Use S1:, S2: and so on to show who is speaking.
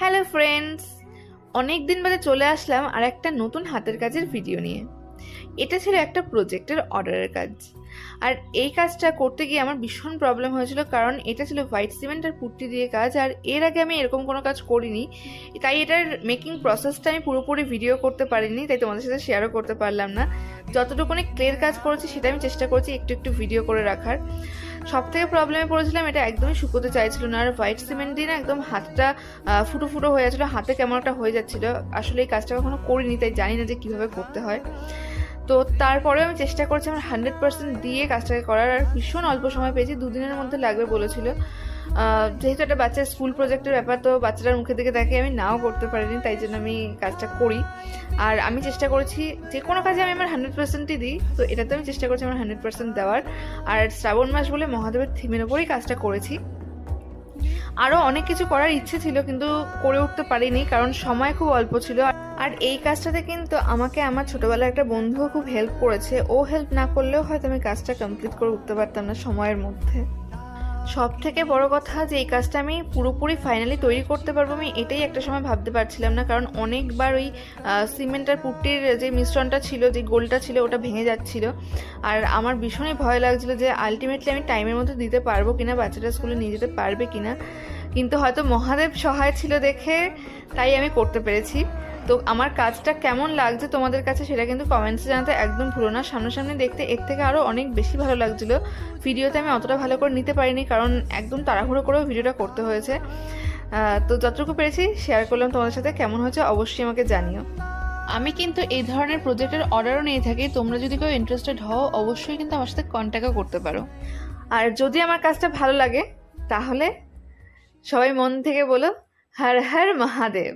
S1: Hello friends, অনেক দিন বাদে চলে আসলাম আর একটা নতুন হাতের কাজের ভিডিও নিয়ে। এটা ছিল একটা প্রজেক্টের অর্ডারের কাজ। আর এই কাজটা করতে গিয়ে আমার ভীষণ প্রবলেম হয়েছিল, কারণ এটা ছিল হোয়াইট সিমেন্ট আর পুট্টি দিয়ে কাজ, আর এর আগে আমি এরকম কোনো কাজ করিনি। তাই এটার মেকিং প্রসেসটা আমি পুরোপুরি ভিডিও করতে পারিনি, তাই তোমাদের সাথে শেয়ারও করতে পারলাম না। যতটুকুনি ক্লিয়ার কাজ করেছি সেটা আমি চেষ্টা করছি একটু একটু ভিডিও করে রাখার। সব থেকে প্রবলেমে পড়েছিলাম, এটা একদমই শুকোতে চাইছিল না, আর হোয়াইট সিমেন্ট দিয়ে না একদম হাতটা ফুটো ফুটো হয়ে যাচ্ছিলো, হাতে কেমন একটা হয়ে যাচ্ছিল। আসলে এই কাজটা কখনো করিনি, তাই জানি না যে কীভাবে করতে হয়। তো তারপরে আমি চেষ্টা করছি আমার 100% দিয়ে কাজটাকে করার, আর ভীষণ অল্প সময় পেয়েছি, 2 দিনের মধ্যে লাগবে বলেছিল। যেহেতু একটা বাচ্চার স্কুল প্রজেক্টের ব্যাপার, তো বাচ্চাটার মুখের দিকে দেখে আমি নাও করতে পারিনি, তাই জন্য আমি কাজটা করি। আর আমি চেষ্টা করেছি যে কোনো কাজে আমি আমার 100%ই দিই, তো এটাতে আমি চেষ্টা করছি আমার 100% দেওয়ার। আর শ্রাবণ মাস বলে মহাদেবের থিমের ওপরেই কাজটা করেছি। আরও অনেক কিছু করার ইচ্ছে ছিল, কিন্তু করে উঠতে পারিনি কারণ সময় খুব অল্প ছিল। আর এই কাজটাতে কিন্তু আমাকে আমার ছোটবেলার একটা বন্ধুও খুব হেল্প করেছে। ও হেল্প না করলেও হয়তো আমি কাজটা কমপ্লিট করে উঠতে পারতাম না সময়ের মধ্যে। সব থেকে বড় কথা যে এই কাজটা আমি পুরোপুরি ফাইনালি তৈরি করতে পারবো আমি, এটাই একটা সময় ভাবতে পারছিলাম না, কারণ অনেকবার ওই সিমেন্ট আর পুট্টির যে মিশ্রণটা ছিল, যে গোলটা ছিল, ওটা ভেঙে যাচ্ছিল। আর আমার ভীষণই ভয় লাগছিল যে আলটিমেটলি আমি টাইমের মধ্যে দিতে পারবো কিনা, বাচ্চাটা স্কুলে নিয়ে যেতে পারবে কিনা। কিন্তু হয়তো মহাদেব সহায় ছিল দেখে তাই আমি করতে পেরেছি। তো আমার কাজটা কেমন লাগছে তোমাদের কাছে সেটা কিন্তু কমেন্টসে জানাতে একদম ভুলো না। সামনাসামনি দেখতে এর থেকে আরও অনেক বেশি ভালো লাগছিলো। ভিডিওতে আমি অতটা ভালো করে নিতে পারিনি, কারণ একদম তাড়াহুড়ো করেও ভিডিওটা করতে হয়েছে। তো যতটুকু পেরেছি শেয়ার করলাম তোমাদের সাথে। কেমন হয়েছে অবশ্যই আমাকে জানিও। আমি কিন্তু এই ধরনের প্রজেক্টের অর্ডারও নিয়ে থাকি, তোমরা যদি কেউ ইন্টারেস্টেড হও অবশ্যই কিন্তু আমার সাথে কন্ট্যাক্টও করতে পারো। আর যদি আমার কাজটা ভালো লাগে তাহলে সবাই মন থেকে বলো হর হর মহাদেব।